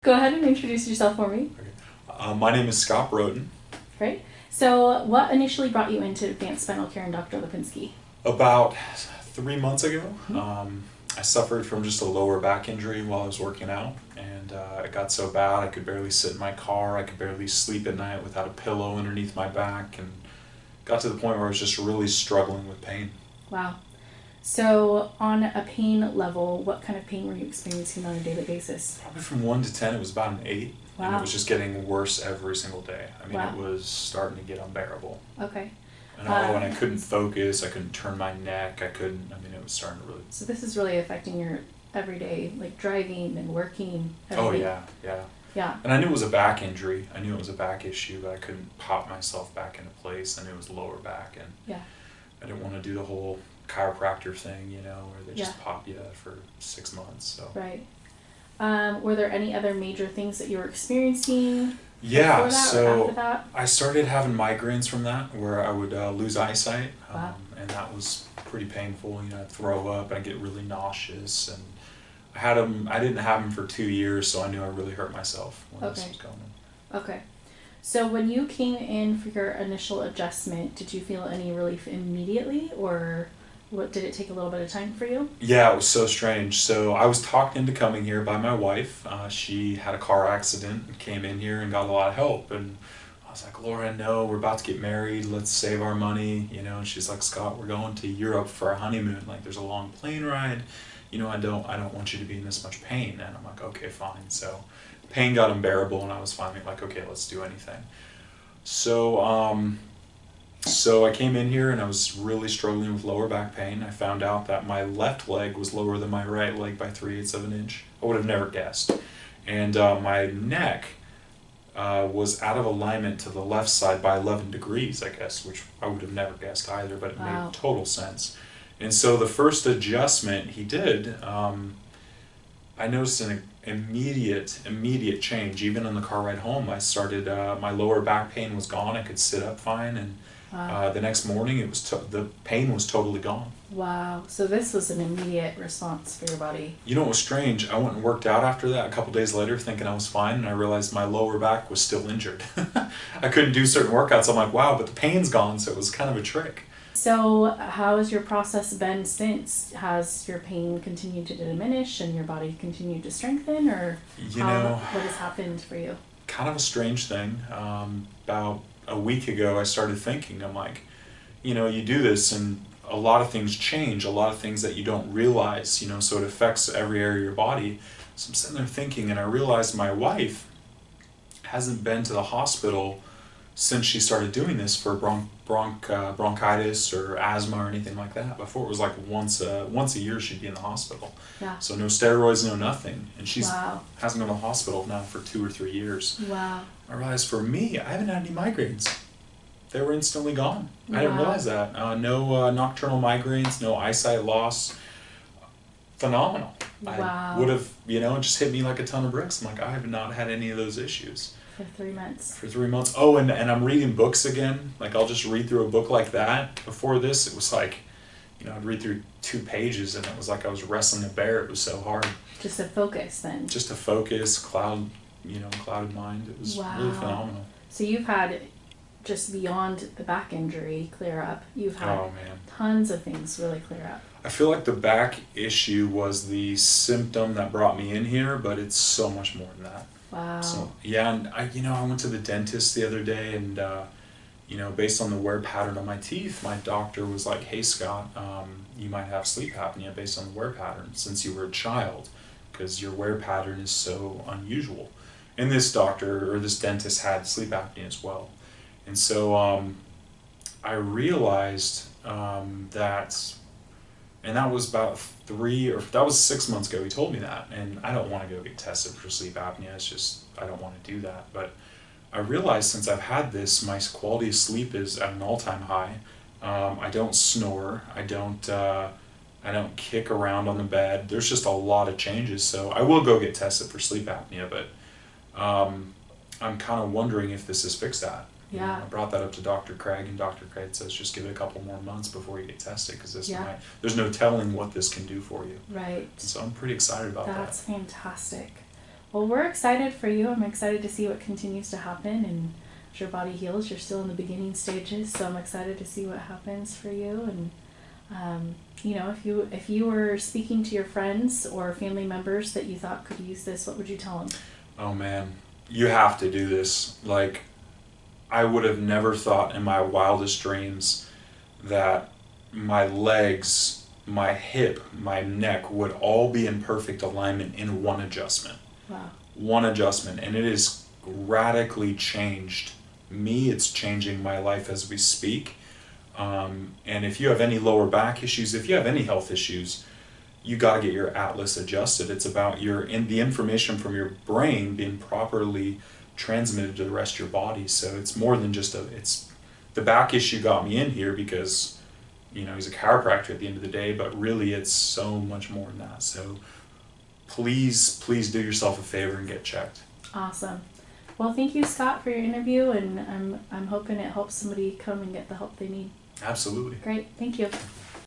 go ahead and introduce yourself for me. Okay. My name is Scott Broden. Great. So what initially brought you into advanced spinal care and Dr. Lapenski? About 3 months ago, I suffered from just a lower back injury while I was working out, and it got so bad I could barely sit in my car, I could barely sleep at night without a pillow underneath my back, and got to the point where I was just really struggling with pain. Wow. So on a pain level, what kind of pain were you experiencing on a daily basis? Probably from 1 to 10, it was about an 8, and it Wow. was just getting worse every single day. I mean, Wow. it was starting to get unbearable. Okay. And I couldn't focus, I couldn't turn my neck, it was starting to really... So this is really affecting your everyday, like driving and working. Oh everything. yeah. Yeah. And I knew it was a back injury. I knew it was a back issue, but I couldn't pop myself back into place. I knew it was lower back, and Yeah. I didn't want to do the whole chiropractor thing, where they just Yeah. pop you for 6 months. So Right. Were there any other major things that you were experiencing yeah, before that or so after that? I started having migraines from that, where I would lose eyesight, Wow. and that was pretty painful. I'd throw up, I'd get really nauseous, and I had them. I didn't have them for 2 years, so I knew I really hurt myself when this Okay. was going. Okay. So when you came in for your initial adjustment, did you feel any relief immediately, or what did it take a little bit of time for you? Yeah, it was so strange. So I was talked into coming here by my wife. She had a car accident and came in here and got a lot of help. And I was like, Laura, no, we're about to get married. Let's save our money. And she's like, Scott, we're going to Europe for our honeymoon. Like, there's a long plane ride. I don't want you to be in this much pain. And I'm like, okay, fine. So pain got unbearable, and I was finally like, okay, let's do anything. So I came in here and I was really struggling with lower back pain. I found out that my left leg was lower than my right leg by 3/8 of an inch. I would have never guessed. And my neck was out of alignment to the left side by 11 degrees, I guess, which I would have never guessed either, but it Wow. made total sense. And so the first adjustment he did, I noticed an immediate change. Even on the car ride home, I started, my lower back pain was gone. I could sit up fine, and Wow. the next morning the pain was totally gone. Wow. So this was an immediate response for your body. What was strange? I went and worked out after that a couple days later thinking I was fine, and I realized my lower back was still injured. I couldn't do certain workouts. I'm like, wow, but the pain's gone, so it was kind of a trick. So how has your process been since? Has your pain continued to diminish and your body continued to strengthen, or what has happened for you? Kind of a strange thing. About a week ago, I started thinking, I'm like, you do this and a lot of things change, a lot of things that you don't realize, so it affects every area of your body. So I'm sitting there thinking, and I realized my wife hasn't been to the hospital since she started doing this for bronchitis or asthma or anything like that. Before, it was like once a year she'd be in the hospital. Yeah. So no steroids, no nothing. And she's Wow. hasn't been to the hospital now for 2 or 3 years. Wow. I realized for me, I haven't had any migraines. They were instantly gone. I didn't Wow. realize that. No nocturnal migraines, no eyesight loss. Phenomenal. Wow. I would have, it just hit me like a ton of bricks. I'm like, I have not had any of those issues. For 3 months. For 3 months. Oh, and I'm reading books again. Like, I'll just read through a book like that. Before this, it was like, I'd read through 2 pages, and it was like I was wrestling a bear. It was so hard. Just a focus then. Just a focus, clouded mind. It was really phenomenal. So you've had, just beyond the back injury clear up, you've had tons of things really clear up. I feel like the back issue was the symptom that brought me in here, but it's so much more than that. Wow. So yeah, and I went to the dentist the other day, and based on the wear pattern of my teeth, my doctor was like, "Hey Scott, you might have sleep apnea based on the wear pattern since you were a child, because your wear pattern is so unusual." And this dentist had sleep apnea as well, and so I realized that. And that was about 6 months ago he told me that, and I don't want to go get tested for sleep apnea, it's just, I don't want to do that, but I realized since I've had this, my quality of sleep is at an all-time high. I don't snore, I don't kick around on the bed, there's just a lot of changes, so I will go get tested for sleep apnea, but I'm kind of wondering if this has fixed that. Yeah. I brought that up to Dr. Craig, and Dr. Craig says just give it a couple more months before you get tested, because there's no telling what this can do for you. Right. So I'm pretty excited about that. That's fantastic. Well, we're excited for you. I'm excited to see what continues to happen, and as your body heals, you're still in the beginning stages, so I'm excited to see what happens for you. And you know, if you were speaking to your friends or family members that you thought could use this, what would you tell them? Oh man, you have to do this. Like, I would have never thought in my wildest dreams that my legs, my hip, my neck would all be in perfect alignment in one adjustment. Wow. One adjustment, and it has radically changed me. It's changing my life as we speak. And if you have any lower back issues, if you have any health issues, you got to get your atlas adjusted. It's about the information from your brain being properly transmitted to the rest of your body. So it's more than just it's the back issue got me in here because, you know, he's a chiropractor at the end of the day, but really it's so much more than that. So please do yourself a favor and get checked. Awesome. Well, thank you, Scott, for your interview, and I'm hoping it helps somebody come and get the help they need. Absolutely. Great. Thank you.